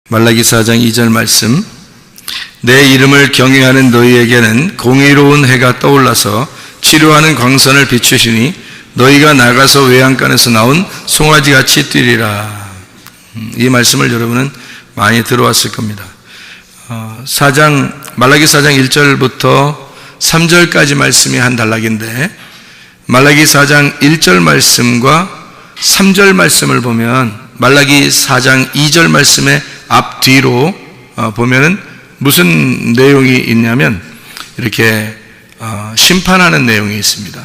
말라기 4장 2절 말씀, 내 이름을 경외하는 너희에게는 공의로운 해가 떠올라서 치료하는 광선을 비추시니 너희가 나가서 외양간에서 나온 송아지같이 뛰리라. 이 말씀을 여러분은 많이 들어왔을 겁니다. 말라기 4장 1절부터 3절까지 말씀이 한 단락인데, 말라기 4장 1절 말씀과 3절 말씀을 보면 말라기 4장 2절 말씀의 앞뒤로 보면은 무슨 내용이 있냐면 이렇게 심판하는 내용이 있습니다.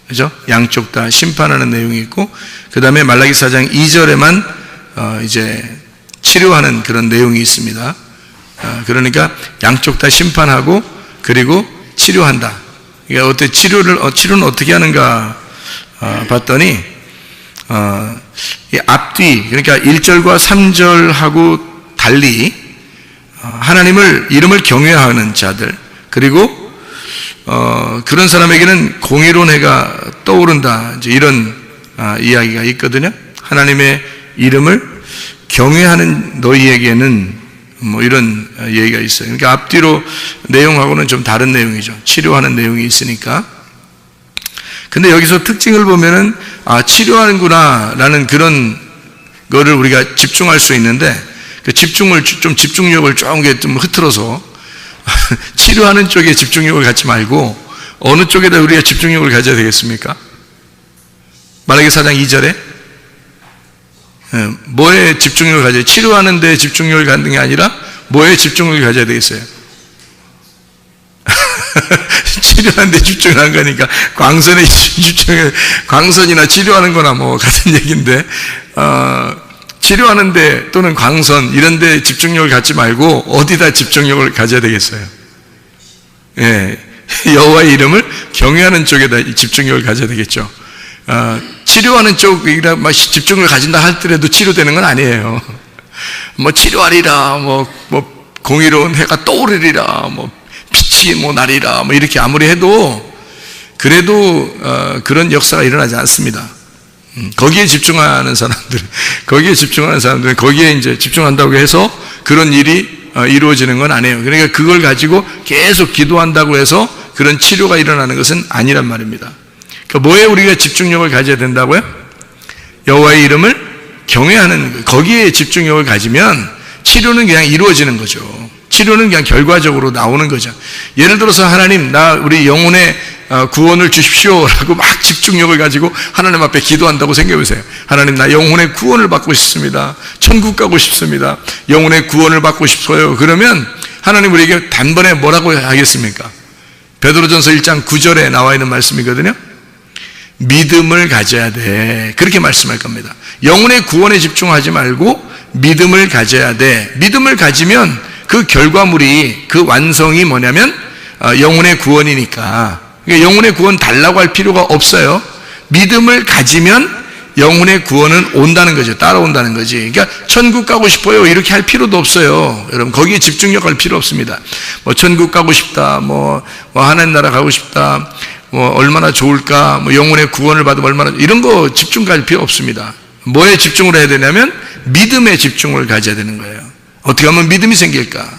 그죠? 양쪽 다 심판하는 내용이 있고, 그 다음에 말라기 4장 2절에만 이제 치료하는 그런 내용이 있습니다. 그러니까 양쪽 다 심판하고 그리고 치료한다. 그러니까 어떻게 치료는 어떻게 하는가 봤더니 이 앞뒤, 그러니까 1절과 3절하고 달리 하나님을 이름을 경외하는 자들, 그리고 그런 사람에게는 공의로운 해가 떠오른다, 이제 이런 이야기가 있거든요. 하나님의 이름을 경외하는 너희에게는 뭐 이런 얘기가 있어요. 그러니까 앞뒤로 내용하고는 좀 다른 내용이죠. 치료하는 내용이 있으니까. 근데 여기서 특징을 보면은 치료하는구나 라는 그런 거를 우리가 집중할 수 있는데, 그 집중력을 좀 흐트러서 치료하는 쪽에 집중력을 갖지 말고 어느 쪽에다 우리가 집중력을 가져야 되겠습니까? 말라기 4장 2절에 뭐에 집중력을 가져야, 치료하는 데 집중력을 갖는 게 아니라 뭐에 집중력을 가져야 되겠어요? 치료하는 데 집중을 한 거니까 광선에 집중해, 광선이나 치료하는 거나 뭐 같은 얘기인데, 치료하는데 또는 광선 이런 데 집중력을 갖지 말고 어디다 집중력을 가져야 되겠어요? 예, 여호와의 이름을 경외하는 쪽에다 집중력을 가져야 되겠죠. 치료하는 쪽이라 막 집중을 가진다 할더라도 치료되는 건 아니에요. 뭐 치료하리라, 뭐 공의로운 해가 떠오르리라, 뭐 빛이 뭐 나리라, 뭐 이렇게 아무리 해도 그래도 그런 역사가 일어나지 않습니다. 거기에 집중하는 사람들은 거기에 이제 집중한다고 해서 그런 일이 이루어지는 건 아니에요. 그러니까 그걸 가지고 계속 기도한다고 해서 그런 치료가 일어나는 것은 아니란 말입니다. 그러니까 뭐에 우리가 집중력을 가져야 된다고요? 여호와의 이름을 경외하는, 거기에 집중력을 가지면 치료는 그냥 이루어지는 거죠. 치료는 그냥 결과적으로 나오는 거죠. 예를 들어서 하나님, 우리 영혼의 구원을 주십시오 라고 막 집중력을 가지고 하나님 앞에 기도한다고 생각해보세요. 하나님, 나 영혼의 구원을 받고 싶습니다. 천국 가고 싶습니다. 영혼의 구원을 받고 싶어요. 그러면 하나님 우리에게 단번에 뭐라고 하겠습니까? 베드로전서 1장 9절에 나와 있는 말씀이거든요. 믿음을 가져야 돼, 그렇게 말씀할 겁니다. 영혼의 구원에 집중하지 말고 믿음을 가져야 돼. 믿음을 가지면 그 결과물이, 그 완성이 뭐냐면 영혼의 구원이니까. 그러니까 영혼의 구원 달라고 할 필요가 없어요. 믿음을 가지면 영혼의 구원은 온다는 거죠. 따라온다는 거지. 그러니까 천국 가고 싶어요 이렇게 할 필요도 없어요. 여러분, 거기에 집중력 할 필요 없습니다. 뭐 천국 가고 싶다, 뭐 하나님 나라 가고 싶다, 뭐 얼마나 좋을까, 뭐 영혼의 구원을 받으면 얼마나, 이런 거 집중 갈 필요 없습니다. 뭐에 집중을 해야 되냐면 믿음에 집중을 가져야 되는 거예요. 어떻게 하면 믿음이 생길까?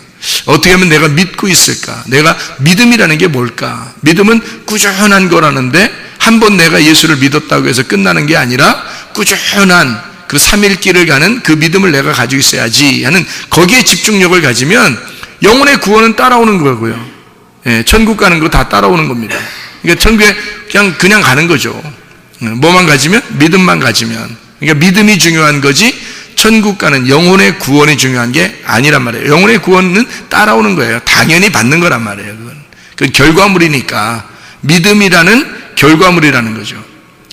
어떻게 하면 내가 믿고 있을까? 내가 믿음이라는 게 뭘까? 믿음은 꾸준한 거라는데, 한번 내가 예수를 믿었다고 해서 끝나는 게 아니라 꾸준한 그 3일길을 가는 그 믿음을 내가 가지고 있어야지 하는, 거기에 집중력을 가지면 영혼의 구원은 따라오는 거고요. 예, 천국 가는 거 다 따라오는 겁니다. 그러니까 천국에 그냥 가는 거죠. 뭐만 가지면? 믿음만 가지면. 그러니까 믿음이 중요한 거지 천국 가는 영혼의 구원이 중요한 게 아니란 말이에요. 영혼의 구원은 따라오는 거예요. 당연히 받는 거란 말이에요. 그건 결과물이니까. 믿음이라는 결과물이라는 거죠.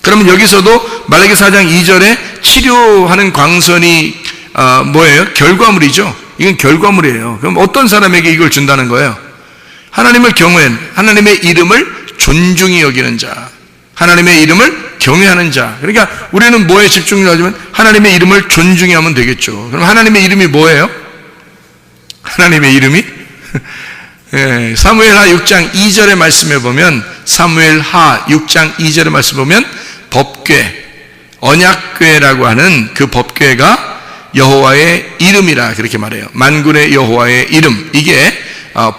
그러면 여기서도 말라기 4장 2절에 치료하는 광선이 뭐예요? 결과물이죠. 이건 결과물이에요. 그럼 어떤 사람에게 이걸 준다는 거예요? 하나님을 경외한, 하나님의 이름을 존중히 여기는 자, 하나님의 이름을 경외하는 자. 그러니까 우리는 뭐에 집중을 하지만 하나님의 이름을 존중히 하면 되겠죠. 그럼 하나님의 이름이 뭐예요? 하나님의 이름이 예, 사무엘하 6장 2절의 말씀에 보면, 사무엘하 6장 2절의 말씀에 보면 법궤, 언약궤라고 하는 그 법궤가 여호와의 이름이라 그렇게 말해요. 만군의 여호와의 이름, 이게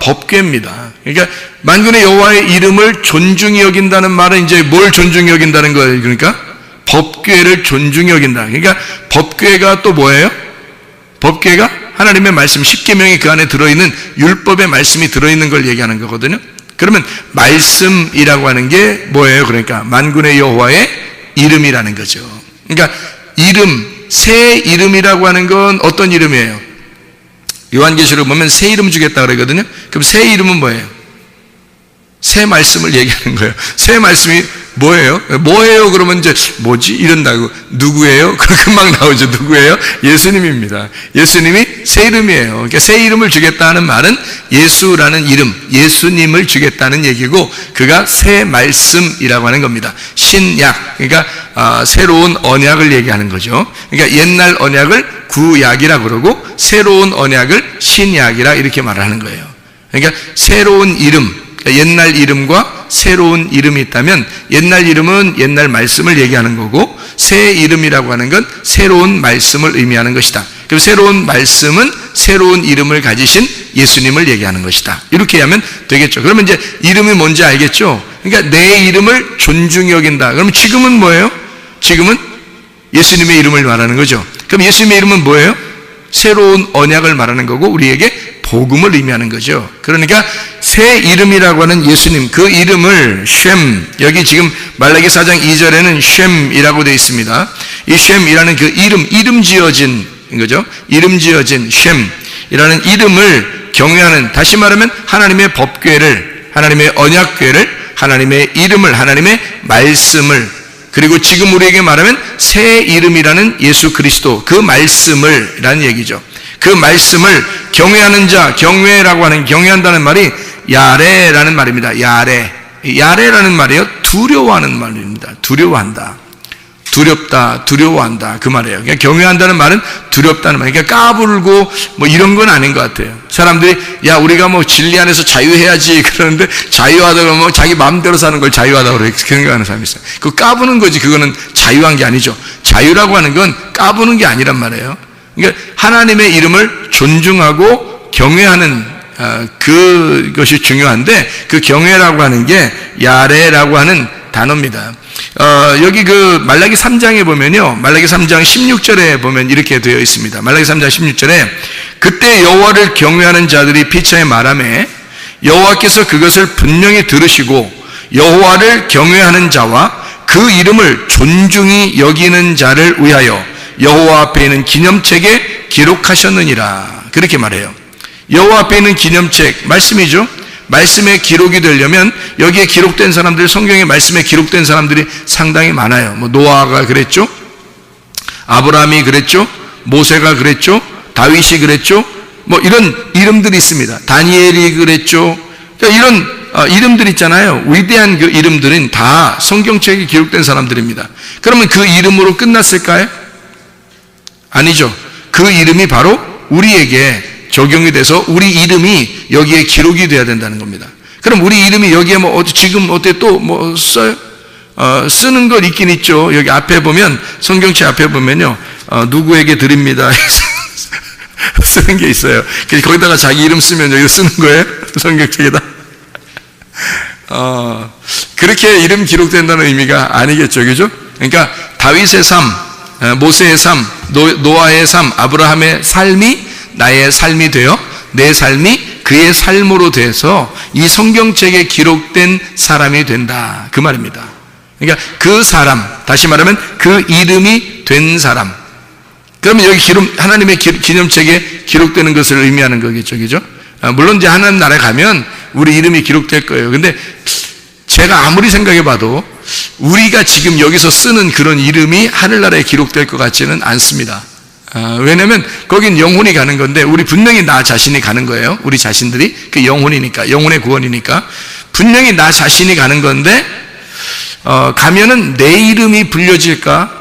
법궤입니다. 그러니까 만군의 여호와의 이름을 존중히 여긴다는 말은 이제 뭘 존중히 여긴다는 거예요? 그러니까 법궤를 존중히 여긴다. 그러니까 법궤가 또 뭐예요? 법궤가 하나님의 말씀, 십계명이 그 안에 들어있는 율법의 말씀이 들어있는 걸 얘기하는 거거든요. 그러면 말씀이라고 하는 게 뭐예요? 그러니까 만군의 여호와의 이름이라는 거죠. 그러니까 이름, 새 이름이라고 하는 건 어떤 이름이에요? 요한계시록 보면 새 이름 주겠다 그러거든요. 그럼 새 이름은 뭐예요? 새 말씀을 얘기하는 거예요. 새 말씀이 뭐예요? 뭐예요? 그러면 이제 뭐지? 이런다고. 누구예요? 그렇게 막 나오죠. 누구예요? 예수님입니다. 예수님이 새 이름이에요. 그러니까 새 이름을 주겠다는 말은 예수라는 이름, 예수님을 주겠다는 얘기고, 그가 새 말씀이라고 하는 겁니다. 신약, 그러니까 새로운 언약을 얘기하는 거죠. 그러니까 옛날 언약을 구약이라 그러고 새로운 언약을 신약이라 이렇게 말하는 거예요. 그러니까 새로운 이름, 옛날 이름과 새로운 이름이 있다면 옛날 이름은 옛날 말씀을 얘기하는 거고 새 이름이라고 하는 건 새로운 말씀을 의미하는 것이다. 그럼 새로운 말씀은 새로운 이름을 가지신 예수님을 얘기하는 것이다. 이렇게 하면 되겠죠. 그러면 이제 이름이 뭔지 알겠죠? 그러니까 내 이름을 존중히 여긴다. 그럼 지금은 뭐예요? 지금은 예수님의 이름을 말하는 거죠. 그럼 예수님의 이름은 뭐예요? 새로운 언약을 말하는 거고 우리에게 복음을 의미하는 거죠. 그러니까 새 이름이라고 하는 예수님, 그 이름을 쉔, 여기 지금 말라기 4장 2절에는 쉔이라고 되어 있습니다. 이 쉔이라는 그 이름 지어진 거죠. 이름 지어진 쉔이라는 이름을 경외하는, 다시 말하면 하나님의 법궤를, 하나님의 언약궤를, 하나님의 이름을, 하나님의 말씀을, 그리고 지금 우리에게 말하면 새 이름이라는 예수 그리스도, 그 말씀을 라는 얘기죠. 그 말씀을 경외하는 자, 경외라고 하는, 경외한다는 말이 야레라는 말입니다. 야레라는 말이에요. 두려워하는 말입니다. 두려워한다. 두렵다, 두려워한다. 그 말이에요. 그러니까 경외한다는 말은 두렵다는 말이에요. 그러니까 까불고 뭐 이런 건 아닌 것 같아요. 사람들이 야, 우리가 뭐 진리 안에서 자유해야지 그러는데 자유하다 그러면 자기 마음대로 사는 걸 자유하다고 그렇게 생각하는 사람이 있어요. 그 까부는 거지. 그거는 자유한 게 아니죠. 자유라고 하는 건 까부는 게 아니란 말이에요. 그러니까 하나님의 이름을 존중하고 경외하는 그것이 중요한데, 그 경외라고 하는 게 야레라고 하는 단어입니다. 여기 그 말라기 3장에 보면요, 말라기 3장 16절에 보면 이렇게 되어 있습니다. 말라기 3장 16절에 그때 여호와를 경외하는 자들이 피차에 말하매 여호와께서 그것을 분명히 들으시고 여호와를 경외하는 자와 그 이름을 존중히 여기는 자를 위하여 여호와 앞에 있는 기념책에 기록하셨느니라. 그렇게 말해요. 여호와 앞에 있는 기념책, 말씀이죠. 말씀에 기록이 되려면 여기에 기록된 사람들, 성경의 말씀에 기록된 사람들이 상당히 많아요. 뭐 노아가 그랬죠, 아브라함이 그랬죠, 모세가 그랬죠, 다윗이 그랬죠, 뭐 이런 이름들이 있습니다. 다니엘이 그랬죠. 그러니까 이런 이름들 있잖아요. 위대한 그 이름들은 다 성경책에 기록된 사람들입니다. 그러면 그 이름으로 끝났을까요? 아니죠. 그 이름이 바로 우리에게 적용이 돼서 우리 이름이 여기에 기록이 돼야 된다는 겁니다. 그럼 우리 이름이 여기에 뭐 지금 어때 또 뭐 써요? 쓰는 걸 있긴 있죠. 여기 앞에 보면, 성경책 앞에 보면요, 누구에게 드립니다 쓰는 게 있어요. 거기다가 자기 이름 쓰면 여기 쓰는 거예요. 성경책에다. 그렇게 이름 기록된다는 의미가 아니겠죠, 그죠? 그러니까 다윗의 삶, 모세의 삶, 노아의 삶, 아브라함의 삶이 나의 삶이 되어 내 삶이 그의 삶으로 돼서 이 성경책에 기록된 사람이 된다, 그 말입니다. 그러니까 그 사람, 다시 말하면 그 이름이 된 사람. 그러면 여기 하나님의 기념책에 기록되는 것을 의미하는 거겠죠, 그죠? 물론 이제 하나님 나라에 가면 우리 이름이 기록될 거예요. 근데 제가 아무리 생각해 봐도 우리가 지금 여기서 쓰는 그런 이름이 하늘나라에 기록될 것 같지는 않습니다. 왜냐면 거긴 영혼이 가는 건데, 우리 분명히 나 자신이 가는 거예요. 우리 자신들이, 그 영혼이니까, 영혼의 구원이니까 분명히 나 자신이 가는 건데, 가면은 내 이름이 불려질까,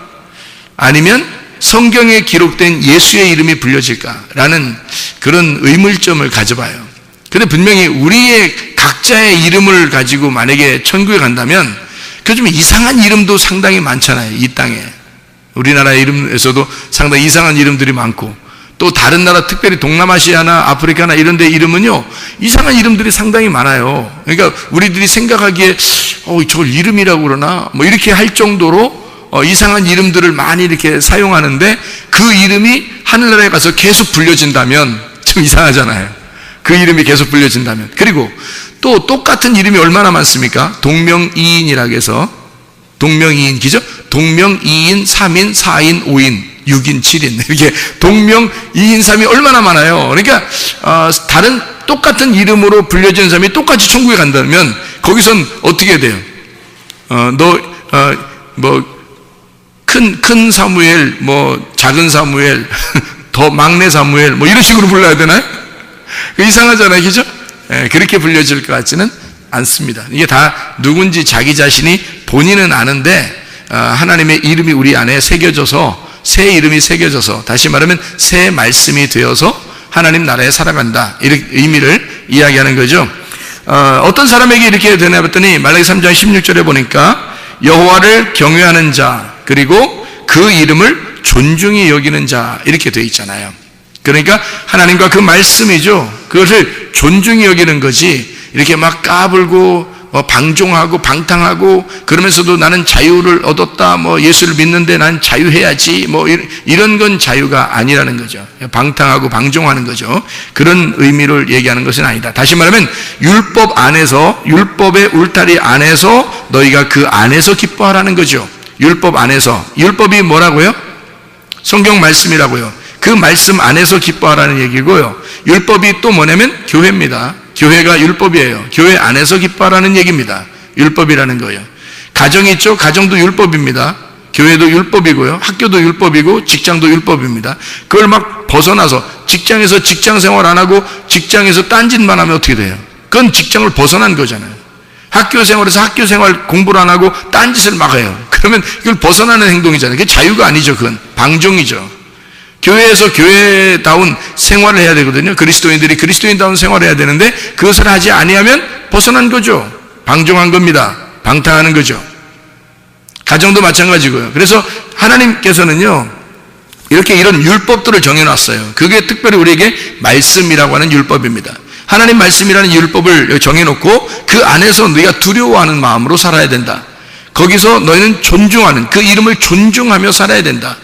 아니면 성경에 기록된 예수의 이름이 불려질까라는 그런 의문점을 가져봐요. 근데 분명히 우리의 각자의 이름을 가지고 만약에 천국에 간다면 그 좀 이상한 이름도 상당히 많잖아요, 이 땅에. 우리나라 이름에서도 상당히 이상한 이름들이 많고, 또 다른 나라, 특별히 동남아시아나 아프리카나 이런 데 이름은요, 이상한 이름들이 상당히 많아요. 그러니까 우리들이 생각하기에 저걸 이름이라고 그러나 뭐 이렇게 할 정도로 이상한 이름들을 많이 이렇게 사용하는데, 그 이름이 하늘나라에 가서 계속 불려진다면 좀 이상하잖아요. 그 이름이 계속 불려진다면. 그리고 또 똑같은 이름이 얼마나 많습니까? 동명이인이라고 해서, 동명이인, 그죠? 동명이인, 3인, 4인, 5인, 6인, 7인, 이렇게 동명이인, 3이 얼마나 많아요. 그러니까 다른 똑같은 이름으로 불려지는 사람이 똑같이 천국에 간다면 거기선 어떻게 돼요? 큰 사무엘, 작은 사무엘, 더 막내 사무엘, 이런 식으로 불러야 되나요? 이상하잖아요, 그죠? 그렇게 불려질 것 같지는 않습니다. 이게 다 누군지 자기 자신이 본인은 아는데, 하나님의 이름이 우리 안에 새겨져서, 새 이름이 새겨져서, 다시 말하면 새 말씀이 되어서 하나님 나라에 살아간다, 이렇게 의미를 이야기하는 거죠. 어떤 사람에게 이렇게 되나 봤더니 말라기 3장 16절에 보니까 여호와를 경외하는 자, 그리고 그 이름을 존중히 여기는 자, 이렇게 되어 있잖아요. 그러니까 하나님과 그 말씀이죠. 그것을 존중히 여기는 거지, 이렇게 막 까불고 방종하고 방탕하고 그러면서도 나는 자유를 얻었다, 예수를 믿는데 난 자유해야지, 이런 건 자유가 아니라는 거죠. 방탕하고 방종하는 거죠. 그런 의미를 얘기하는 것은 아니다. 다시 말하면 율법 안에서, 율법의 울타리 안에서 너희가 그 안에서 기뻐하라는 거죠. 율법 안에서. 율법이 뭐라고요? 성경 말씀이라고요. 그 말씀 안에서 기뻐하라는 얘기고요. 율법이 또 뭐냐면 교회입니다. 교회가 율법이에요. 교회 안에서 기뻐하라는 얘기입니다. 율법이라는 거예요. 가정이 있죠? 가정도 율법입니다. 교회도 율법이고요. 학교도 율법이고 직장도 율법입니다. 그걸 막 벗어나서 직장에서 직장 생활 안 하고 직장에서 딴짓만 하면 어떻게 돼요? 그건 직장을 벗어난 거잖아요. 학교 생활에서 학교 생활 공부를 안 하고 딴짓을 막 해요. 그러면 그걸 벗어나는 행동이잖아요. 그게 자유가 아니죠. 그건 방종이죠. 교회에서 교회다운 생활을 해야 되거든요. 그리스도인들이 그리스도인다운 생활을 해야 되는데 그것을 하지 아니하면 벗어난 거죠. 방종한 겁니다. 방탕하는 거죠. 가정도 마찬가지고요. 그래서 하나님께서는요, 이렇게 이런 율법들을 정해놨어요. 그게 특별히 우리에게 말씀이라고 하는 율법입니다. 하나님 말씀이라는 율법을 정해놓고 그 안에서 너희가 두려워하는 마음으로 살아야 된다. 거기서 너희는 존중하는, 그 이름을 존중하며 살아야 된다.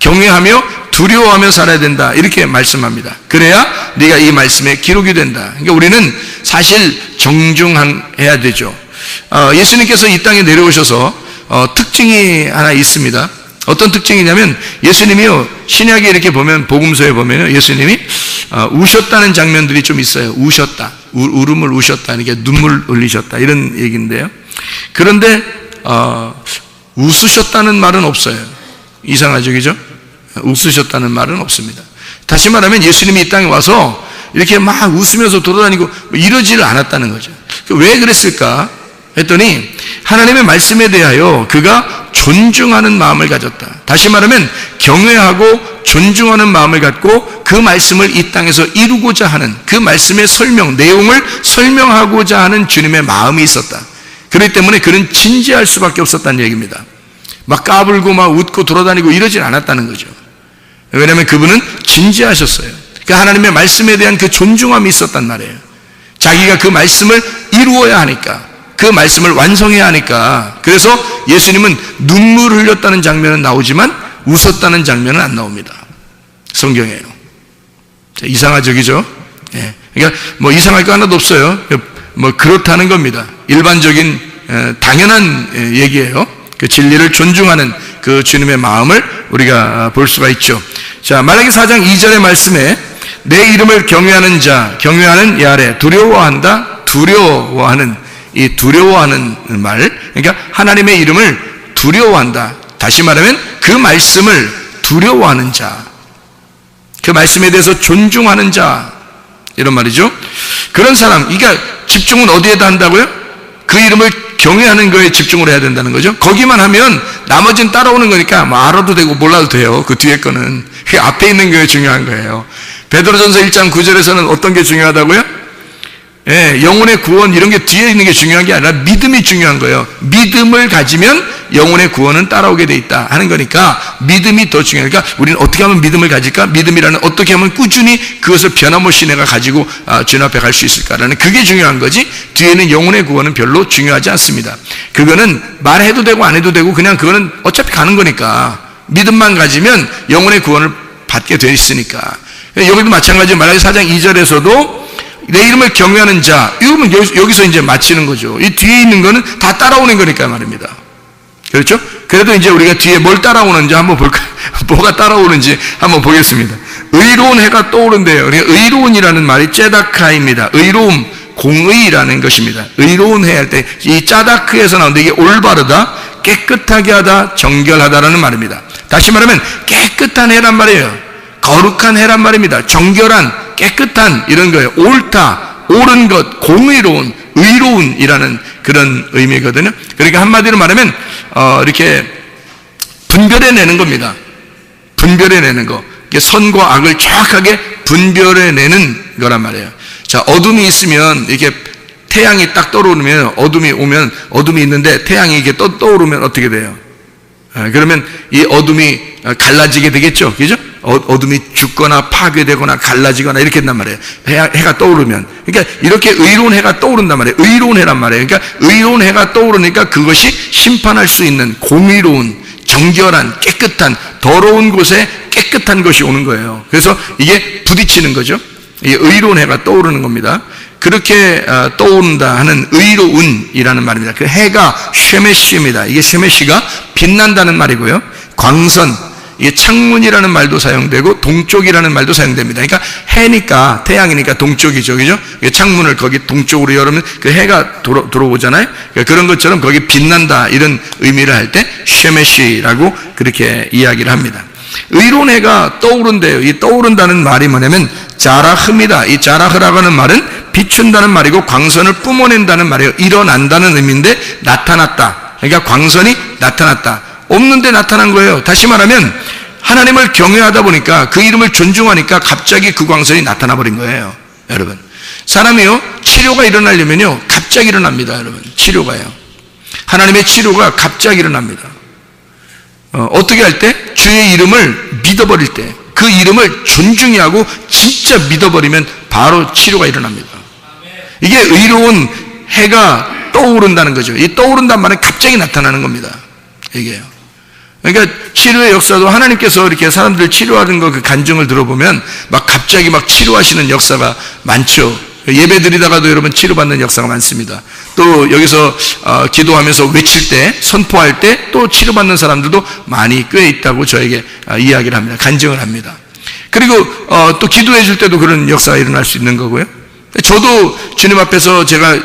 경외하며 두려워하며 살아야 된다, 이렇게 말씀합니다. 그래야 네가 이 말씀에 기록이 된다. 그러니까 우리는 사실 정중해야 되죠. 예수님께서 이 땅에 내려오셔서 특징이 하나 있습니다. 어떤 특징이냐면, 예수님이요, 신약에 이렇게 보면, 복음서에 보면 예수님이 우셨다는 장면들이 좀 있어요. 우셨다, 울음을 우셨다, 이렇게 눈물 흘리셨다, 이런 얘기인데요. 그런데 웃으셨다는 말은 없어요. 이상하죠, 그죠? 웃으셨다는 말은 없습니다. 다시 말하면 예수님이 이 땅에 와서 이렇게 막 웃으면서 돌아다니고 이러지를 않았다는 거죠. 왜 그랬을까 했더니, 하나님의 말씀에 대하여 그가 존중하는 마음을 가졌다. 다시 말하면 경외하고 존중하는 마음을 갖고 그 말씀을 이 땅에서 이루고자 하는, 그 말씀의 설명, 내용을 설명하고자 하는 주님의 마음이 있었다. 그렇기 때문에 그는 진지할 수밖에 없었다는 얘기입니다. 막 까불고 막 웃고 돌아다니고 이러진 않았다는 거죠. 왜냐하면 그분은 진지하셨어요. 그 하나님의 말씀에 대한 그 존중함이 있었단 말이에요. 자기가 그 말씀을 이루어야 하니까, 그 말씀을 완성해야 하니까. 그래서 예수님은 눈물 흘렸다는 장면은 나오지만 웃었다는 장면은 안 나옵니다. 성경에요. 이상하죠, 그죠? 예. 그러니까 이상할 거 하나도 없어요. 그렇다는 겁니다. 일반적인 당연한 얘기예요. 그 진리를 존중하는 그 주님의 마음을 우리가 볼 수가 있죠. 자, 말라기 4장 2절의 말씀에 내 이름을 경외하는 자, 경외하는 이 아래 두려워한다, 두려워하는, 이 두려워하는 말, 그러니까 하나님의 이름을 두려워한다. 다시 말하면 그 말씀을 두려워하는 자, 그 말씀에 대해서 존중하는 자, 이런 말이죠. 그런 사람, 그러니까 집중은 어디에다 한다고요? 그 이름을 경외하는 거에 집중을 해야 된다는 거죠. 거기만 하면 나머지는 따라오는 거니까 알아도 되고 몰라도 돼요. 그 뒤에 거는. 그 앞에 있는 게 중요한 거예요. 베드로전서 1장 9절에서는 어떤 게 중요하다고요? 영혼의 구원, 이런 게 뒤에 있는 게 중요한 게 아니라 믿음이 중요한 거예요. 믿음을 가지면 영혼의 구원은 따라오게 돼 있다 하는 거니까 믿음이 더 중요하니까 우리는 어떻게 하면 믿음을 가질까? 믿음이라는 어떻게 하면 꾸준히 그것을 변함없이 내가 가지고 주님 앞에 갈 수 있을까라는 그게 중요한 거지 뒤에는 영혼의 구원은 별로 중요하지 않습니다. 그거는 말해도 되고 안 해도 되고 그냥 그거는 어차피 가는 거니까 믿음만 가지면 영혼의 구원을 받게 돼 있으니까. 여기도 마찬가지로 말라기 4장 2절에서도 내 이름을 경외하는 자, 이러면 여기서 이제 마치는 거죠. 이 뒤에 있는 거는 다 따라오는 거니까 말입니다. 그렇죠? 그래도 이제 우리가 뒤에 뭘 따라오는지 한번 볼까요? 뭐가 따라오는지 한번 보겠습니다. 의로운 해가 떠오른대요. 그러니까 의로운이라는 말이 째다카입니다. 의로움, 공의라는 것입니다. 의로운 해 할 때 이 짜다크에서 나오는데 이게 올바르다, 깨끗하게 하다, 정결하다라는 말입니다. 다시 말하면 깨끗한 해란 말이에요. 거룩한 해란 말입니다. 정결한, 깨끗한 이런 거예요. 옳다, 옳은 것, 공의로운, 의로운이라는 그런 의미거든요. 그러니까 한마디로 말하면 이렇게 분별해내는 겁니다. 분별해내는 거. 선과 악을 정확하게 분별해내는 거란 말이에요. 자, 어둠이 있으면 이렇게 태양이 딱 떠오르면 어둠이 오면 어둠이 있는데 태양이 이렇게 떠오르면 어떻게 돼요? 그러면 이 어둠이 갈라지게 되겠죠. 그죠? 어둠이 죽거나 파괴되거나 갈라지거나 이렇게 된단 말이에요. 해가 떠오르면. 그러니까 이렇게 의로운 해가 떠오른단 말이에요. 의로운 해란 말이에요. 그러니까 의로운 해가 떠오르니까 그것이 심판할 수 있는 공의로운, 정결한, 깨끗한, 더러운 곳에 깨끗한 것이 오는 거예요. 그래서 이게 부딪히는 거죠. 이 의로운 해가 떠오르는 겁니다. 그렇게 떠오른다 하는 의로운이라는 말입니다. 그 해가 쉐메시입니다. 이게 쉐메시가 빛난다는 말이고요. 광선, 이게 창문이라는 말도 사용되고 동쪽이라는 말도 사용됩니다. 그러니까 해니까 태양이니까 동쪽이죠, 그죠? 창문을 거기 동쪽으로 열으면 그 해가 들어오잖아요. 그러니까 그런 것처럼 거기 빛난다 이런 의미를 할 때 쉐메시라고 그렇게 이야기를 합니다. 의로운 해가 떠오른대요. 이 떠오른다는 말이 뭐냐면 자라흐입니다. 이 자라흐라고 하는 말은 비춘다는 말이고 광선을 뿜어낸다는 말이에요. 일어난다는 의미인데 나타났다. 그러니까 광선이 나타났다. 없는데 나타난 거예요. 다시 말하면 하나님을 경외하다 보니까 그 이름을 존중하니까 갑자기 그 광선이 나타나 버린 거예요. 여러분, 사람이요 치료가 일어나려면요 갑자기 일어납니다. 여러분, 치료가요, 하나님의 치료가 갑자기 일어납니다. 어떻게 할 때? 주의 이름을 믿어버릴 때, 그 이름을 존중히 하고 진짜 믿어버리면 바로 치료가 일어납니다. 이게 의로운 해가 떠오른다는 거죠. 이 떠오른다는 말은 갑자기 나타나는 겁니다. 이게요. 그러니까 치료의 역사도 하나님께서 이렇게 사람들 치료하는 거 그 간증을 들어보면 막 갑자기 막 치료하시는 역사가 많죠. 예배 드리다가도 여러분 치료받는 역사가 많습니다. 또 여기서 기도하면서 외칠 때, 선포할 때 또 치료받는 사람들도 많이 꽤 있다고 저에게 이야기를 합니다. 간증을 합니다. 그리고 또 기도해 줄 때도 그런 역사가 일어날 수 있는 거고요. 저도 주님 앞에서 제가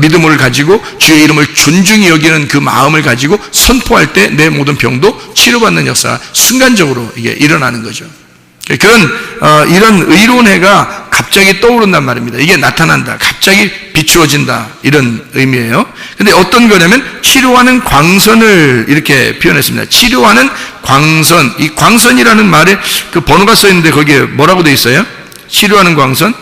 믿음을 가지고 주의 이름을 존중히 여기는 그 마음을 가지고 선포할 때 내 모든 병도 치료받는 역사가 순간적으로 이게 일어나는 거죠. 그런 이런 의로운 해가 갑자기 떠오른단 말입니다. 이게 나타난다, 갑자기 비추어진다 이런 의미예요. 근데 어떤 거냐면 치료하는 광선을 이렇게 표현했습니다. 치료하는 광선. 이 광선이라는 말에 그 번호가 써 있는데 거기에 뭐라고 돼 있어요? 치료하는 광선?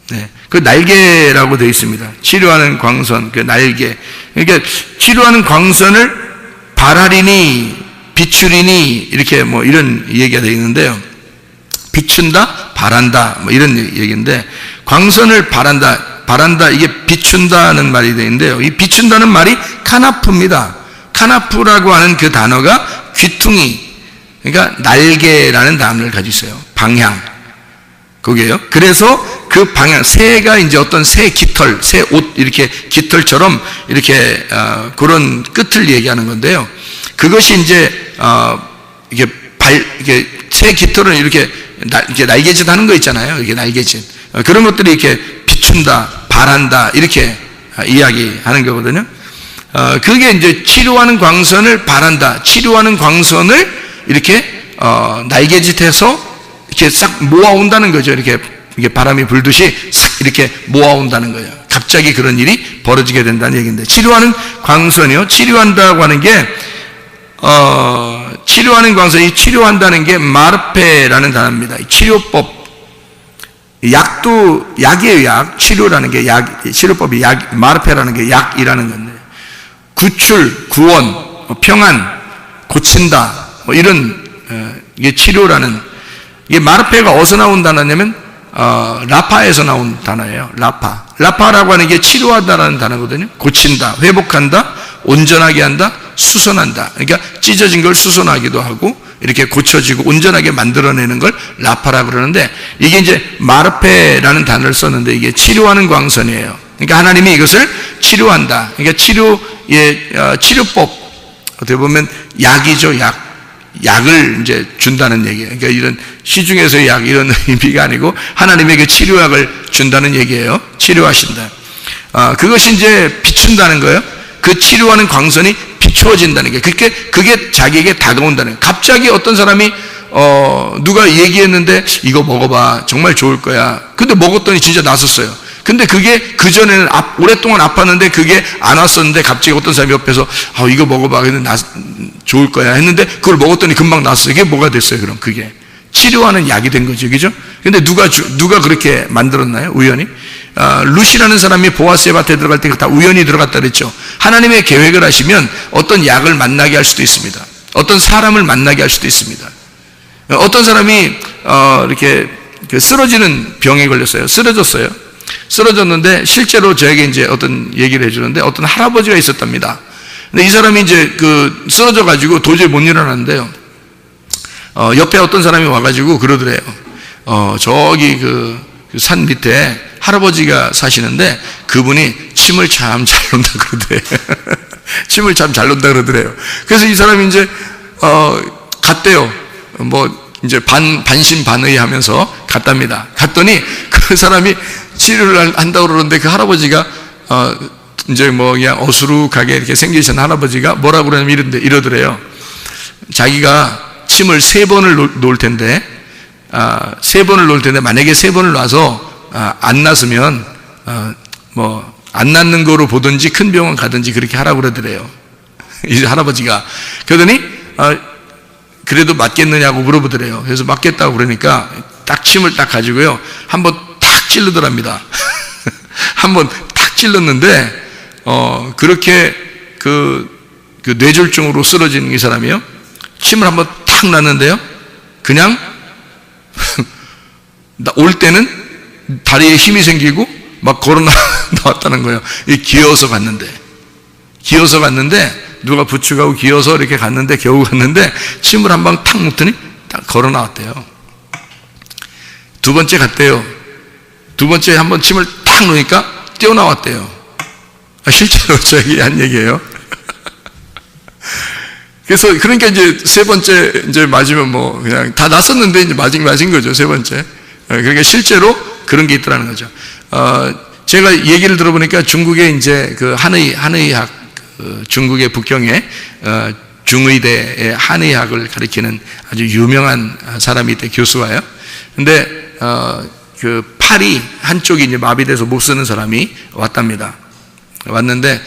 네, 그 날개라고 되어 있습니다. 치료하는 광선, 그 날개. 그러니까 치료하는 광선을 발하리니 비추리니 이렇게 뭐 이런 얘기가 되어 있는데요. 비춘다, 바란다 뭐 이런 얘기인데, 광선을 바란다 이게 비춘다는 말이 되어 있는데요. 이 비춘다는 말이 카나프입니다. 카나프라고 하는 그 단어가 귀퉁이, 그러니까 날개라는 단어를 가지고 있어요. 방향. 그게요. 그래서 그 방향, 새가 이제 어떤 새 깃털, 새 옷 이렇게 깃털처럼 이렇게 그런 끝을 얘기하는 건데요. 그것이 이제 이게 새 깃털은 이렇게 날개짓 하는 거 있잖아요. 이렇게 날개짓. 그런 것들이 이렇게 비춘다, 바란다 이렇게 이야기하는 거거든요. 그게 이제 치료하는 광선을 바란다, 치료하는 광선을 이렇게 날개짓해서 이렇게 싹 모아온다는 거죠. 이렇게 바람이 불듯이 싹 이렇게 모아온다는 거예요. 갑자기 그런 일이 벌어지게 된다는 얘기인데, 치료하는 광선이요, 치료한다고 하는 게 치료하는 광선이 치료한다는 게 마르페라는 단어입니다. 치료법, 약도 약이에요. 약. 치료라는 게 약, 치료법이 약, 마르페라는 게 약이라는 건데, 구출, 구원, 평안, 고친다, 뭐 이런 이게 치료라는, 이게 마르페가 어디서 나온 단어냐면 라파에서 나온 단어예요. 라파라고 하는 게 치료하다라는 단어거든요. 고친다, 회복한다, 온전하게 한다, 수선한다. 그러니까 찢어진 걸 수선하기도 하고 이렇게 고쳐지고 온전하게 만들어내는 걸 라파라고 그러는데, 이게 이제 마르페라는 단어를 썼는데 이게 치료하는 광선이에요. 그러니까 하나님이 이것을 치료한다. 그러니까 치료법, 어떻게 보면 약이죠. 약을 이제 준다는 얘기예요. 그러니까 이런 시중에서의 약 이런 의미가 아니고 하나님에게 치료약을 준다는 얘기예요. 치료하신다. 그것이 이제 비춘다는 거예요. 그 치료하는 광선이 비추어진다는 게, 그게 자기에게 다가온다는 거예요. 갑자기 어떤 사람이 누가 얘기했는데 이거 먹어봐, 정말 좋을 거야. 근데 먹었더니 진짜 났었어요. 근데 그게 그전에는 오랫동안 아팠는데 그게 안 왔었는데 갑자기 어떤 사람이 옆에서 이거 먹어봐, 근데 좋을 거야 했는데 그걸 먹었더니 금방 났어요. 이게 뭐가 됐어요? 그럼 그게 치료하는 약이 된 거죠. 그죠? 근데 누가 그렇게 만들었나요? 우연히? 루시라는 사람이 보아스의 밭에 들어갈 때 다 우연히 들어갔다 그랬죠. 하나님의 계획을 하시면 어떤 약을 만나게 할 수도 있습니다. 어떤 사람을 만나게 할 수도 있습니다. 어떤 사람이 이렇게 쓰러지는 병에 걸렸어요. 쓰러졌는데 실제로 저에게 이제 어떤 얘기를 해주는데, 어떤 할아버지가 있었답니다. 근데 이 사람이 이제 쓰러져 가지고 도저히 못 일어나는데요. 옆에 어떤 사람이 와가지고 그러더래요. 저기 산 밑에 할아버지가 사시는데 그분이 침을 참 잘 논다 그러더래요. 침을 참 잘 논다 그러더래요. 그래서 이 사람이 이제 갔대요. 뭐 이제 반신반의 하면서 갔답니다. 갔더니 그 사람이 치료를 한다고 그러는데 그 할아버지가 이제 뭐 그냥 어수룩하게 이렇게 생기신 할아버지가 뭐라고 그러냐면 이러더래요. 자기가 침을 3번을 놓을 텐데 3번을 놓을 텐데 만약에 3번을 놔서 안 났으면 뭐 안 낫는 거로 보든지 큰 병원 가든지 그렇게 하라고 그러더래요. 이 할아버지가. 그러더니 그래도 맞겠느냐고 물어보더래요. 그래서 맞겠다고 그러니까 딱 침을 딱 가지고요, 한번 탁 찔르더랍니다. 한번 탁 찔렀는데 그렇게 그 뇌졸중으로 쓰러진 이 사람이요, 침을 한번 탁 놨는데요, 그냥 올 때는 다리에 힘이 생기고 막 걸어 나왔다는 거예요. 기어서 갔는데 누가 부축하고 기어서 이렇게 갔는데, 겨우 갔는데 침을 한 방 탁 놓더니 딱 걸어 나왔대요. 두 번째 갔대요. 두 번째 한번 침을 탁 놓으니까 뛰어나왔대요. 실제로 저에게 한 얘기예요. 그래서 그러니까 이제 세 번째 이제 맞으면 뭐 그냥 다 났었는데 이제 맞은 거죠. 세 번째. 그러니까 실제로 그런 게 있더라는 거죠. 제가 얘기를 들어보니까 중국에 이제 그 한의학, 중국의 북경에 중의대의 한의학을 가리키는 아주 유명한 사람이 있대, 교수가요. 근데 그 팔이 한쪽이 이제 마비돼서 못 쓰는 사람이 왔답니다. 왔는데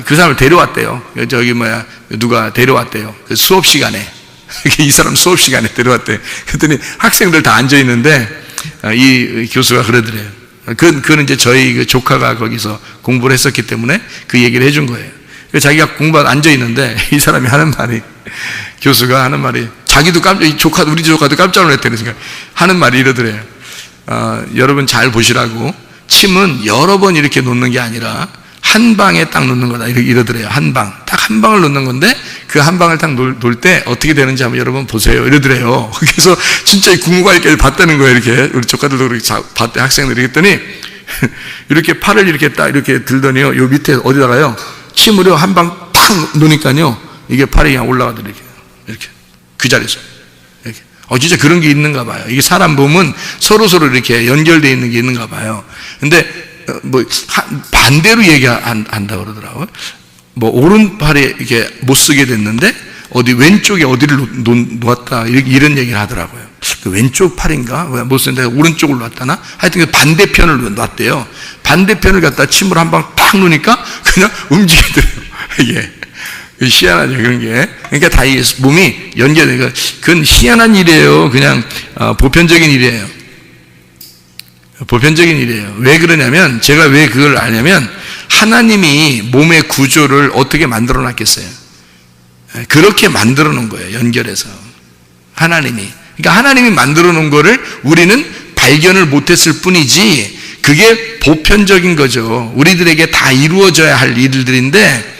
그 사람을 데려왔대요. 저기 누가 데려왔대요. 그 수업 시간에 이 사람 수업 시간에 데려왔대. 그랬더니 학생들 다 앉아 있는데 이 교수가 그러더래요. 그는 이제 저희 그 조카가 거기서 공부를 했었기 때문에 그 얘기를 해준 거예요. 자기가 공부하고 앉아 있는데 이 사람이 하는 말이, 교수가 하는 말이, 자기도 우리 조카도 깜짝 놀랐대요. 그러니까 하는 말이 이러더래요. 여러분 잘 보시라고, 침은 여러 번 이렇게 놓는 게 아니라 한 방에 딱 놓는 거다, 이러더래요. 딱 한 방을 놓는 건데 그 한 방을 딱 놓을 때 어떻게 되는지 한번 여러분 보세요, 이러더래요. 그래서 진짜 궁금하게 이렇게 봤다는 거예요. 이렇게 우리 조카들도 그렇게 봤대, 학생들이. 그랬더니 이렇게 팔을 이렇게 딱 이렇게 들더니요, 요 밑에 어디다가요, 침으로 한 방 탁 놓으니까요, 이게 팔이 그냥 올라가더래요. 이렇게 그 자리에서 이렇게. 진짜 그런 게 있는가 봐요. 이게 사람 몸은 서로 이렇게 연결되어 있는 게 있는가 봐요. 근데 뭐 반대로 얘기한다 그러더라고요. 뭐 오른팔에 이렇게 못 쓰게 됐는데 왼쪽에 어디를 놓았다, 이런 얘기를 하더라고요. 그 왼쪽 팔인가 못 쓰는데 오른쪽을 놨다나, 하여튼 그 반대편을 놨대요. 반대편을 갖다 침을 한 방 탁 놓으니까 그냥 움직이더래요. 이게 희한하죠, 그런 게. 그러니까 다 이 몸이 연결되니까 그건 희한한 일이에요. 그냥 보편적인 일이에요. 왜 그러냐면, 제가 왜 그걸 아냐면, 하나님이 몸의 구조를 어떻게 만들어 놨겠어요? 그렇게 만들어 놓은 거예요. 연결해서. 하나님이. 그러니까 하나님이 만들어 놓은 거를 우리는 발견을 못했을 뿐이지 그게 보편적인 거죠. 우리들에게 다 이루어져야 할 일들인데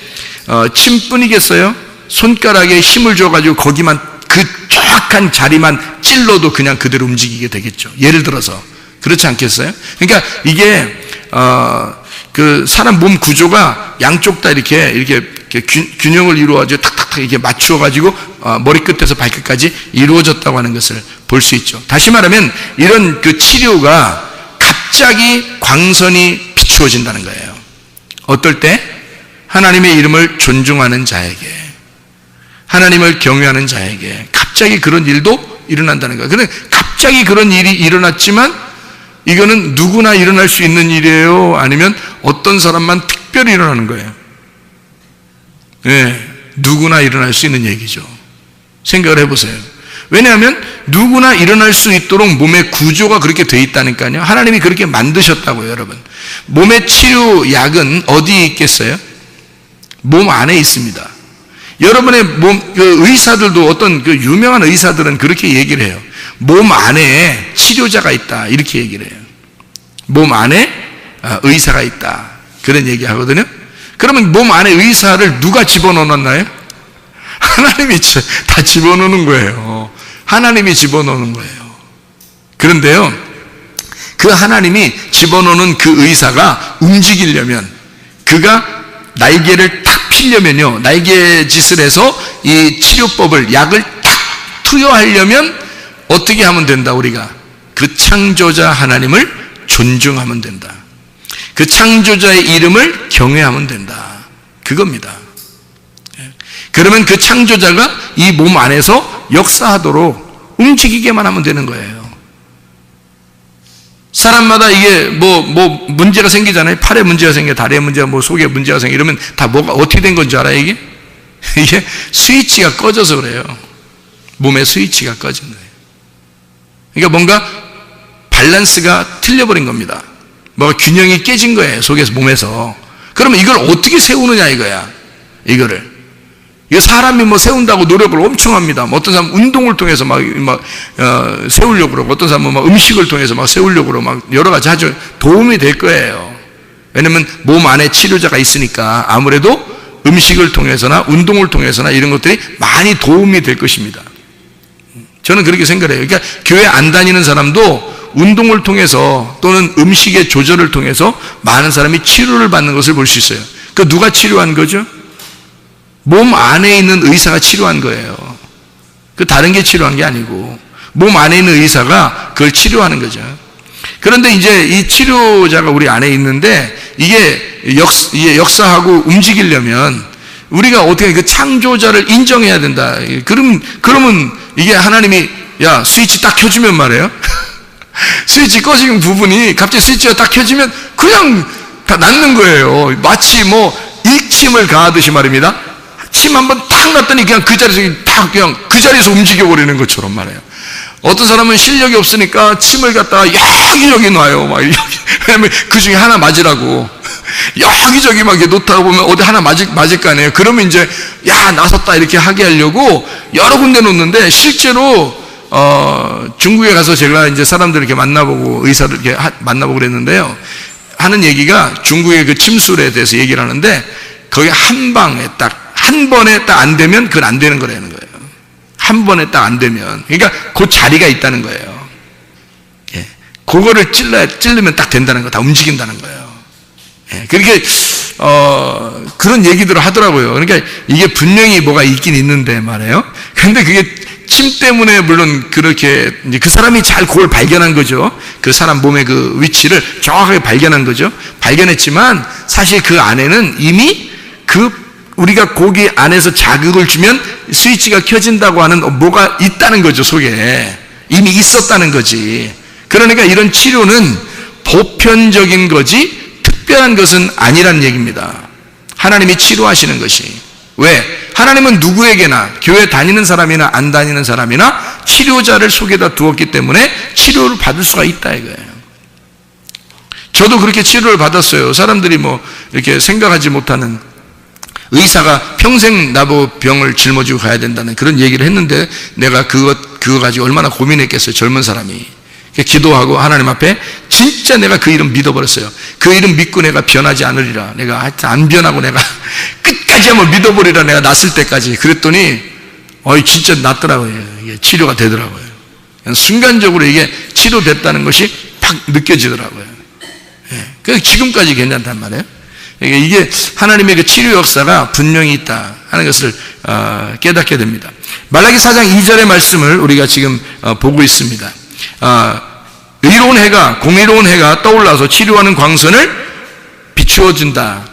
침뿐이겠어요? 손가락에 힘을 줘가지고 거기만 그 정확한 자리만 찔러도 그냥 그대로 움직이게 되겠죠. 예를 들어서 그렇지 않겠어요? 그러니까 이게 그 사람 몸 구조가 양쪽 다 이렇게 균형을 이루어가지고 탁탁탁 이렇게 맞추어가지고 머리끝에서 발끝까지 이루어졌다고 하는 것을 볼 수 있죠. 다시 말하면 이런 그 치료가 갑자기 광선이 비추어진다는 거예요. 어떨 때? 하나님의 이름을 존중하는 자에게, 하나님을 경외하는 자에게 갑자기 그런 일도 일어난다는 거예요. 그런데 갑자기 그런 일이 일어났지만 이거는 누구나 일어날 수 있는 일이에요? 아니면 어떤 사람만 특별히 일어나는 거예요? 네, 누구나 일어날 수 있는 얘기죠. 생각을 해보세요. 왜냐하면 누구나 일어날 수 있도록 몸의 구조가 그렇게 되어 있다니까요. 하나님이 그렇게 만드셨다고요, 여러분. 몸의 치료약은 어디에 있겠어요? 몸 안에 있습니다. 여러분의 몸, 그 의사들도 어떤 그 유명한 의사들은 그렇게 얘기를 해요. 몸 안에 치료자가 있다. 이렇게 얘기를 해요. 몸 안에 의사가 있다. 그런 얘기 하거든요. 그러면 몸 안에 의사를 누가 집어넣었나요? 하나님이 다 집어넣는 거예요. 하나님이 집어넣는 거예요. 그런데요, 그 하나님이 집어넣는 그 의사가 움직이려면, 그가 날개를 탁 피려면요, 날개짓을 해서 이 치료법을, 약을 탁 투여하려면 어떻게 하면 된다? 우리가 그 창조자 하나님을 존중하면 된다. 그 창조자의 이름을 경외하면 된다. 그겁니다. 그러면 그 창조자가 이 몸 안에서 역사하도록 움직이게만 하면 되는 거예요. 사람마다 이게 뭐 문제가 생기잖아요. 팔에 문제가 생겨, 다리에 문제가, 속에 문제가 생겨, 이러면 다 뭐가 어떻게 된 건지 알아요, 이게? 이게 스위치가 꺼져서 그래요. 몸의 스위치가 꺼진 거예요. 그러니까 뭔가 밸런스가 틀려버린 겁니다. 뭐가 균형이 깨진 거예요, 속에서, 몸에서. 그러면 이걸 어떻게 세우느냐 이거야, 이거를. 이거 사람이 세운다고 노력을 엄청 합니다. 어떤 사람은 운동을 통해서 세우려고 그러고, 어떤 사람은 음식을 통해서 세우려고 그러고, 여러 가지 하죠. 도움이 될 거예요. 왜냐면 몸 안에 치료자가 있으니까 아무래도 음식을 통해서나 운동을 통해서나 이런 것들이 많이 도움이 될 것입니다. 저는 그렇게 생각을 해요. 그러니까 교회 안 다니는 사람도 운동을 통해서 또는 음식의 조절을 통해서 많은 사람이 치료를 받는 것을 볼 수 있어요. 그 누가 치료한 거죠? 몸 안에 있는 의사가 치료한 거예요. 그 다른 게 치료한 게 아니고 몸 안에 있는 의사가 그걸 치료하는 거죠. 그런데 이제 이 치료자가 우리 안에 있는데 이게 역사하고 움직이려면 우리가 어떻게 그 창조자를 인정해야 된다. 그러면 이게 하나님이 야 스위치 딱 켜주면 말이에요. 스위치 꺼진 부분이 갑자기 스위치가 딱 켜지면 그냥 다 낫는 거예요. 마치 일침을 가하듯이 말입니다. 침 한번 탁 놨더니 그냥 그 자리에서 움직여버리는 것처럼 말이에요. 어떤 사람은 실력이 없으니까 침을 갖다가 여기저기 놔요. 왜냐면 그 중에 하나 맞으라고. 여기저기 이렇게 놓다가 보면 어디 하나 맞을 거 아니에요. 그러면 이제, 나섰다 이렇게 하게 하려고 여러 군데 놓는데 실제로, 중국에 가서 제가 이제 사람들 이렇게 만나보고 의사들 이렇게 만나보고 그랬는데요. 하는 얘기가 중국의 그 침술에 대해서 얘기를 하는데 거기 한 번에 딱 안 되면 그건 안 되는 거라는 거예요. 한 번에 딱 안 되면. 그러니까 그 자리가 있다는 거예요. 예. 그거를 찌르면 딱 된다는 거, 다 움직인다는 거예요. 예. 그렇게, 그런 얘기들을 하더라고요. 그러니까 이게 분명히 뭐가 있긴 있는데 말이에요. 근데 그게 침 때문에 물론 그렇게, 이제 그 사람이 잘 그걸 발견한 거죠. 그 사람 몸의 그 위치를 정확하게 발견한 거죠. 발견했지만 사실 그 안에는 이미 우리가 거기 안에서 자극을 주면 스위치가 켜진다고 하는 뭐가 있다는 거죠, 속에. 이미 있었다는 거지. 그러니까 이런 치료는 보편적인 거지 특별한 것은 아니란 얘기입니다. 하나님이 치료하시는 것이. 왜? 하나님은 누구에게나, 교회 다니는 사람이나 안 다니는 사람이나 치료자를 속에다 두었기 때문에 치료를 받을 수가 있다 이거예요. 저도 그렇게 치료를 받았어요. 사람들이 뭐 이렇게 생각하지 못하는, 의사가 평생 나보고 병을 짊어지고 가야 된다는 그런 얘기를 했는데 내가 그거 가지고 얼마나 고민했겠어요. 젊은 사람이. 기도하고 하나님 앞에 진짜 내가 그 이름 믿어버렸어요. 그 이름 믿고 내가 변하지 않으리라. 내가 하여튼 안 변하고 내가 끝까지 한번 믿어버리라. 내가 낫을 때까지. 그랬더니 진짜 낫더라고요. 이게 치료가 되더라고요. 순간적으로 이게 치료됐다는 것이 팍 느껴지더라고요. 그래서 지금까지 괜찮단 말이에요. 이게 하나님의 그 치료 역사가 분명히 있다 하는 것을 깨닫게 됩니다. 말라기 4장 2절의 말씀을 우리가 지금 보고 있습니다. 의로운 해가, 공의로운 해가 떠올라서 치료하는 광선을 비추어준다.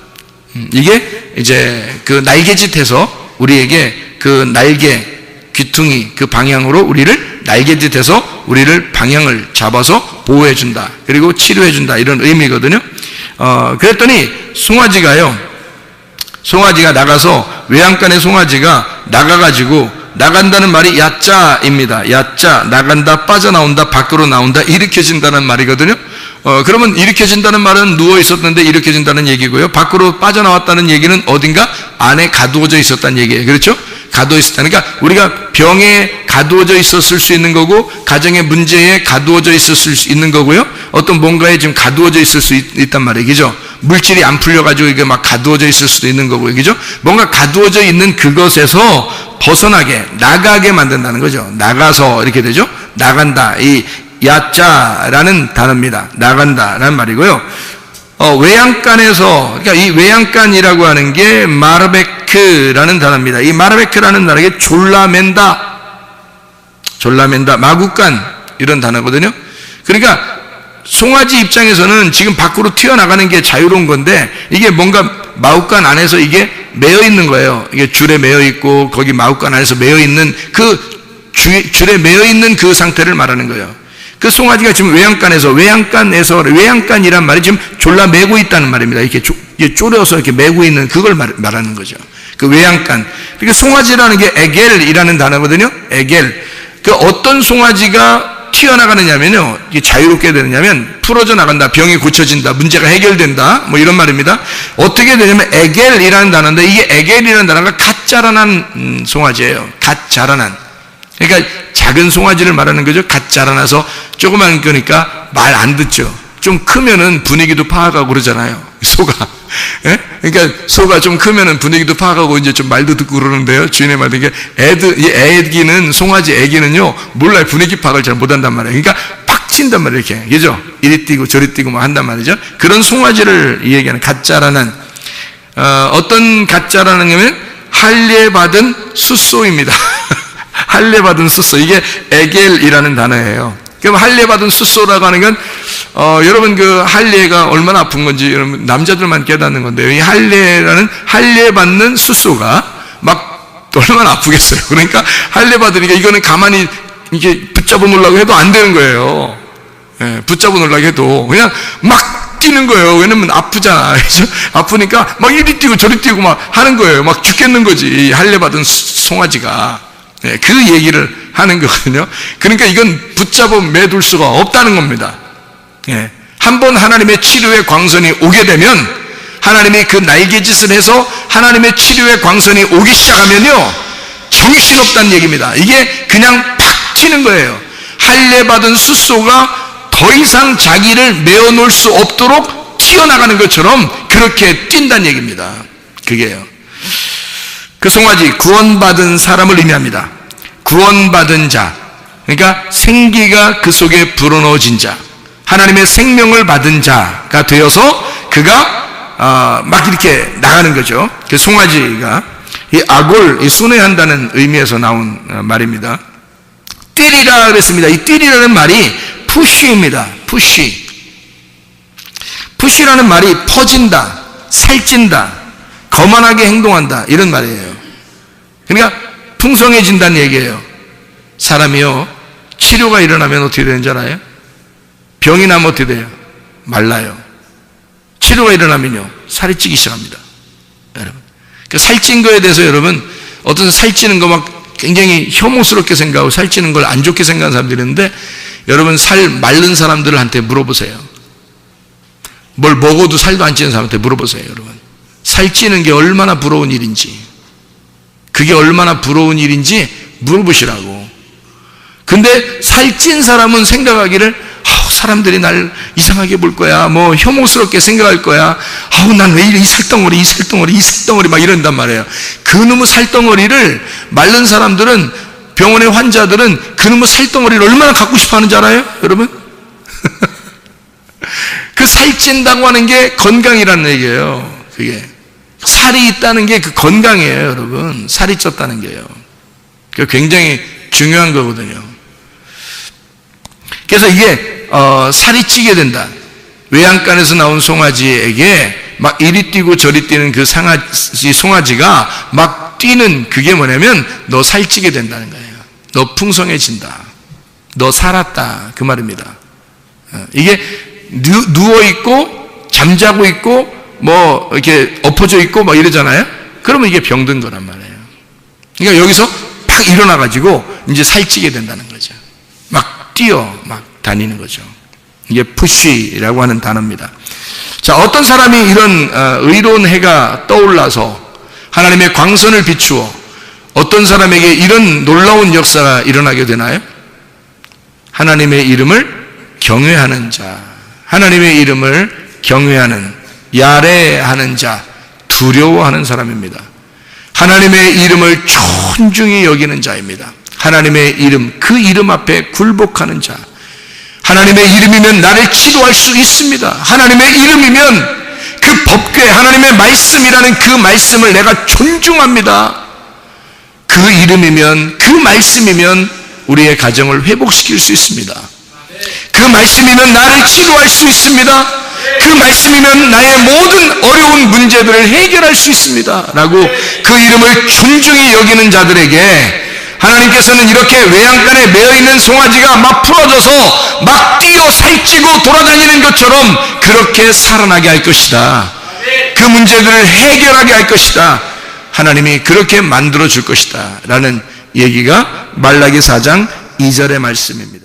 이게 이제 그 날개짓해서 우리에게 그 날개, 귀퉁이 그 방향으로 우리를 날개짓해서 우리를 방향을 잡아서 보호해준다. 그리고 치료해준다. 이런 의미거든요. 그랬더니 송아지가 나가서, 외양간의 송아지가 나가가지고, 나간다는 말이 야자입니다. 야자, 나간다, 빠져나온다, 밖으로 나온다, 일으켜진다는 말이거든요. 그러면 일으켜진다는 말은 누워 있었는데 일으켜진다는 얘기고요. 밖으로 빠져나왔다는 얘기는 어딘가 안에 가두어져 있었다는 얘기예요. 그렇죠? 가두어 있었다. 그러니까 우리가 병에 가두어져 있었을 수 있는 거고, 가정의 문제에 가두어져 있었을 수 있는 거고요. 어떤 뭔가에 지금 가두어져 있을 수 있단 말이에요. 그죠? 물질이 안 풀려가지고 이게 막 가두어져 있을 수도 있는 거고요. 그죠? 뭔가 가두어져 있는 그것에서 벗어나게, 나가게 만든다는 거죠. 나가서 이렇게 되죠? 나간다. 이 야자라는 단어입니다. 나간다라는 말이고요. 외양간에서, 그러니까 이 외양간이라고 하는 게 마르베크라는 단어입니다. 이 마르베크라는 단어가 졸라맨다, 마구간 이런 단어거든요. 그러니까 송아지 입장에서는 지금 밖으로 튀어나가는 게 자유로운 건데, 이게 뭔가 마구간 안에서 이게 매여 있는 거예요. 이게 줄에 매여 있고 거기 마구간 안에서 매여 있는 그 줄에 매여 있는 그 상태를 말하는 거예요. 그 송아지가 지금 외양간이란 말이 지금 졸라 매고 있다는 말입니다. 이렇게 쪼려서 이렇게 매고 있는 그걸 말하는 거죠. 그 외양간. 그러니까 송아지라는 게 에겔이라는 단어거든요. 에겔. 그 어떤 송아지가 튀어나가느냐면요, 이게 자유롭게 되느냐면 풀어져 나간다, 병이 고쳐진다, 문제가 해결된다, 뭐 이런 말입니다. 어떻게 되냐면 에겔이라는 단어인데, 이게 에겔이라는 단어가 갓 자라난 송아지예요. 갓 자라난. 그러니까 작은 송아지를 말하는 거죠. 갓 자라나서 조그만 거니까 말 안 듣죠. 좀 크면은 분위기도 파악하고 그러잖아요, 소가. 예? 그러니까 소가 좀 크면은 분위기도 파악하고 이제 좀 말도 듣고 그러는데요. 주인의 말 듣는 게, 이 애기는, 송아지 애기는요, 몰라요. 분위기 파악을 잘 못한단 말이에요. 그러니까 팍 친단 말이에요, 이렇게. 그죠? 이리 뛰고 저리 뛰고 뭐 한단 말이죠. 그런 송아지를 이 얘기하는 갓 자라난, 어떤 갓 자라는 냐면 할례받은 숫소입니다. 할례받은 숫소. 이게 에겔이라는 단어예요. 그럼 할례받은 숫소라고 하는 건, 여러분 그 할례가 얼마나 아픈 건지 여러분 남자들만 깨닫는 건데요. 이 할례받는 숫소가 막 얼마나 아프겠어요. 그러니까 할례받으니까 이거는 가만히 이렇게 붙잡아 놓으려고 해도 안 되는 거예요. 예, 붙잡아 놓으려고 해도 그냥 막 뛰는 거예요. 왜냐면 아프잖아. 그죠? 아프니까 막 이리 뛰고 저리 뛰고 막 하는 거예요. 막 죽겠는 거지, 이 할례받은 송아지가. 예, 그 얘기를 하는 거거든요. 그러니까 이건 붙잡아 매둘 수가 없다는 겁니다. 예, 한번 하나님의 치료의 광선이 오게 되면, 하나님이 그 날개짓을 해서 하나님의 치료의 광선이 오기 시작하면요, 정신없다는 얘기입니다. 이게 그냥 팍 튀는 거예요. 할례받은 숫소가 더 이상 자기를 메어놓을 수 없도록 튀어나가는 것처럼 그렇게 뛴다는 얘기입니다. 그게요. 그 송아지, 구원받은 사람을 의미합니다. 구원받은 자, 그러니까 생기가 그 속에 불어넣어진 자, 하나님의 생명을 받은 자가 되어서 그가 막 이렇게 나가는 거죠. 그 송아지가 이 아골, 이 순회한다는 의미에서 나온 말입니다. 뛰리라 그랬습니다. 이 뛰리라는 말이 푸쉬입니다. 푸쉬라는 말이 퍼진다, 살찐다, 거만하게 행동한다, 이런 말이에요. 그러니까 풍성해진다는 얘기예요. 사람이요, 치료가 일어나면 어떻게 되는지 알아요? 병이 나면 어떻게 돼요? 말라요. 치료가 일어나면요, 살이 찌기 시작합니다. 여러분, 그 살찐 거에 대해서 여러분, 어떤 살찌는 거 막 굉장히 혐오스럽게 생각하고 살찌는 걸 안 좋게 생각하는 사람들이 있는데, 여러분 살 마른 사람들한테 물어보세요. 뭘 먹어도 살도 안 찌는 사람한테 물어보세요, 여러분. 살찌는 게 얼마나 부러운 일인지, 그게 얼마나 부러운 일인지 물어보시라고. 근데 살찐 사람은 생각하기를, 사람들이 날 이상하게 볼 거야, 뭐 혐오스럽게 생각할 거야, 난 왜 이래, 이 살덩어리 막 이런단 말이에요. 그놈의 살덩어리를, 마른 사람들은, 병원의 환자들은 그놈의 살덩어리를 얼마나 갖고 싶어 하는지 알아요, 여러분? 그 살찐다고 하는 게 건강이라는 얘기예요. 그게 살이 있다는 게 그 건강이에요, 여러분. 살이 쪘다는 게요. 그게 굉장히 중요한 거거든요. 그래서 이게 살이 찌게 된다. 외양간에서 나온 송아지에게 막 이리 뛰고 저리 뛰는 그 송아지가 막 뛰는 그게 뭐냐면 너 살찌게 된다는 거예요. 너 풍성해진다. 너 살았다. 그 말입니다. 이게 누워있고 잠자고 있고 뭐 이렇게 엎어져 있고 막 이러잖아요. 그러면 이게 병든 거란 말이에요. 그러니까 여기서 팍 일어나가지고 이제 살찌게 된다는 거죠. 막 뛰어 막 다니는 거죠. 이게 푸쉬라고 하는 단어입니다. 자, 어떤 사람이 이런 의로운 해가 떠올라서 하나님의 광선을 비추어 어떤 사람에게 이런 놀라운 역사가 일어나게 되나요? 하나님의 이름을 경외하는 자, 하나님의 이름을 경외하는, 야레하는 자, 두려워하는 사람입니다. 하나님의 이름을 존중히 여기는 자입니다. 하나님의 이름, 그 이름 앞에 굴복하는 자. 하나님의 이름이면 나를 치료할 수 있습니다. 하나님의 이름이면 그 법궤, 하나님의 말씀이라는 그 말씀을 내가 존중합니다. 그 이름이면, 그 말씀이면 우리의 가정을 회복시킬 수 있습니다. 그 말씀이면 나를 치료할 수 있습니다. 그 말씀이면 나의 모든 어려운 문제들을 해결할 수 있습니다. 라고 그 이름을 존중히 여기는 자들에게 하나님께서는 이렇게 외양간에 매어있는 송아지가 막 풀어져서 막 뛰어 살찌고 돌아다니는 것처럼 그렇게 살아나게 할 것이다. 그 문제들을 해결하게 할 것이다. 하나님이 그렇게 만들어 줄 것이다. 라는 얘기가 말라기 4장 2절의 말씀입니다.